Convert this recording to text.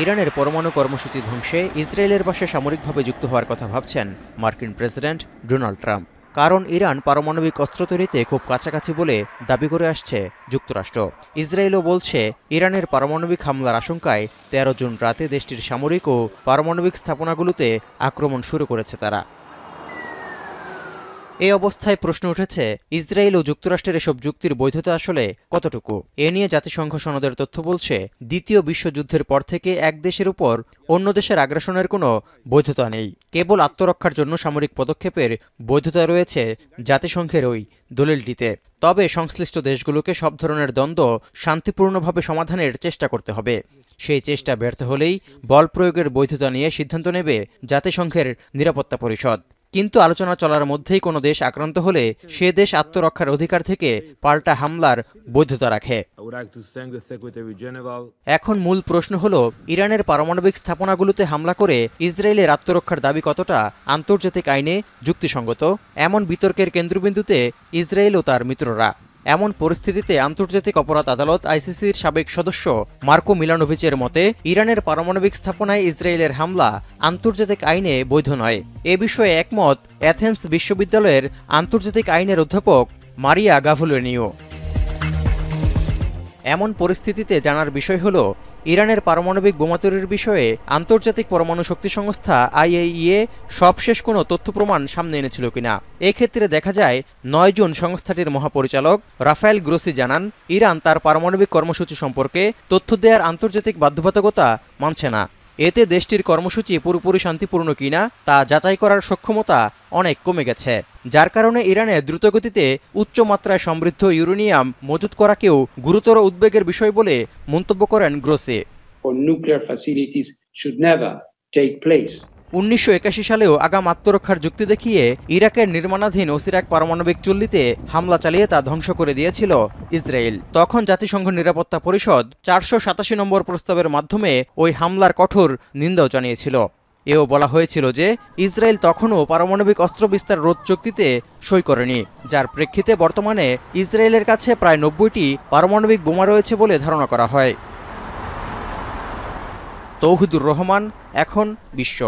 ইরানের পরমাণু কর্মসূচি ধ্বংসে ইসরায়েলের পাশে সামরিকভাবে যুক্ত হওয়ার কথা ভাবছেন মার্কিন প্রেসিডেন্ট ডোনাল্ড ট্রাম্প। কারণ ইরান পারমাণবিক অস্ত্র তৈরিতে খুব কাছাকাছি বলে দাবি করে আসছে যুক্তরাষ্ট্র। ইসরায়েলও বলছে ইরানের পারমাণবিক হামলার আশঙ্কায় ১৩ জুন রাতে দেশটির সামরিক ও পারমাণবিক স্থাপনাগুলোতে আক্রমণ শুরু করেছে তারা। এই অবস্থায় প্রশ্ন উঠেছে, ইসরায়েল ও যুক্তরাষ্ট্রের এসব যুক্তির বৈধতা আসলে কতটুকু? এ নিয়ে জাতিসংঘ সনদের তথ্য বলছে, দ্বিতীয় বিশ্বযুদ্ধের পর থেকে এক দেশের উপর অন্য দেশের আগ্রাসনের কোনো বৈধতা নেই। কেবল আত্মরক্ষার জন্য সামরিক পদক্ষেপের বৈধতা রয়েছে জাতিসংঘের ওই দলিলটিতে। তবে সংশ্লিষ্ট দেশগুলোকে সব ধরনের দ্বন্দ্ব শান্তিপূর্ণভাবে সমাধানের চেষ্টা করতে হবে। সেই চেষ্টা ব্যর্থ হলেই বল প্রয়োগের বৈধতা নিয়ে সিদ্ধান্ত নেবে জাতিসংঘের নিরাপত্তা পরিষদ। কিন্তু আলোচনা চলার মধ্যেই কোনো দেশ আক্রান্ত হলে সে দেশ আত্মরক্ষার অধিকার থেকে পাল্টা হামলার বৈধতা রাখে। এখন মূল প্রশ্ন হলো, ইরানের পারমাণবিক স্থাপনাগুলোতে হামলা করে ইসরায়েলের আত্মরক্ষার দাবি কতটা আন্তর্জাতিক আইনে যুক্তিসঙ্গত? এমন বিতর্কের কেন্দ্রবিন্দুতে ইসরায়েল ও তার মিত্ররা। এমন পরিস্থিতিতে আন্তর্জাতিক অপরাধ আদালত আইসিসির সাবেক সদস্য মার্কো মিলানোভিচের মতে, ইরানের পারমাণবিক স্থাপনায় ইসরায়েলের হামলা আন্তর্জাতিক আইনে বৈধ নয়। এ বিষয়ে একমত অ্যাথেন্স বিশ্ববিদ্যালয়ের আন্তর্জাতিক আইনের অধ্যাপক মারিয়া গাভুলেনিও। এমন পরিস্থিতিতে জানার বিষয় হলো, ইরানের পারমাণবিক বোমা তৈরির বিষয়ে আন্তর্জাতিক পরমাণু শক্তি সংস্থা IAEA সবশেষ কোনো তথ্য প্রমাণ সামনে এনেছিল কিনা। এক্ষেত্রে দেখা যায়, ৯ জুন সংস্থাটির মহাপরিচালক রাফায়েল গ্রোসি জানান, ইরান তার পারমাণবিক কর্মসূচি সম্পর্কে তথ্য দেওয়ার আন্তর্জাতিক বাধ্যবাধকতা মানছে না। এতে দেশটির কর্মসূচি পুরোপুরি শান্তিপূর্ণ কিনা তা যাচাই করার সক্ষমতা অনেক কমে গেছে, যার কারণে ইরানে দ্রুতগতিতে উচ্চ মাত্রায় সমৃদ্ধ ইউরেনিয়াম মজুত করাকেও গুরুতর উদ্বেগের বিষয় বলে মন্তব্য করেন গ্রোসি। ১৯৮১ সালেও আগাম আত্মরক্ষার যুক্তি দেখিয়ে ইরাকের নির্মাণাধীন ওসিরাক পারমাণবিক চুল্লিতে হামলা চালিয়ে তা ধ্বংস করে দিয়েছিল ইসরায়েল। তখন জাতিসংঘ নিরাপত্তা পরিষদ ৪৮৭ নম্বর প্রস্তাবের মাধ্যমে ওই হামলার কঠোর নিন্দাও জানিয়েছিল। এও বলা হয়েছিল যে ইসরায়েল তখনও পারমাণবিক অস্ত্র বিস্তার রোধ চুক্তিতে সই করেনি, যার প্রেক্ষিতে বর্তমানে ইসরায়েলের কাছে প্রায় ৯০টি পারমাণবিক বোমা রয়েছে বলে ধারণা করা হয়। তৌহিদুর রহমান, এখন বিশ্ব।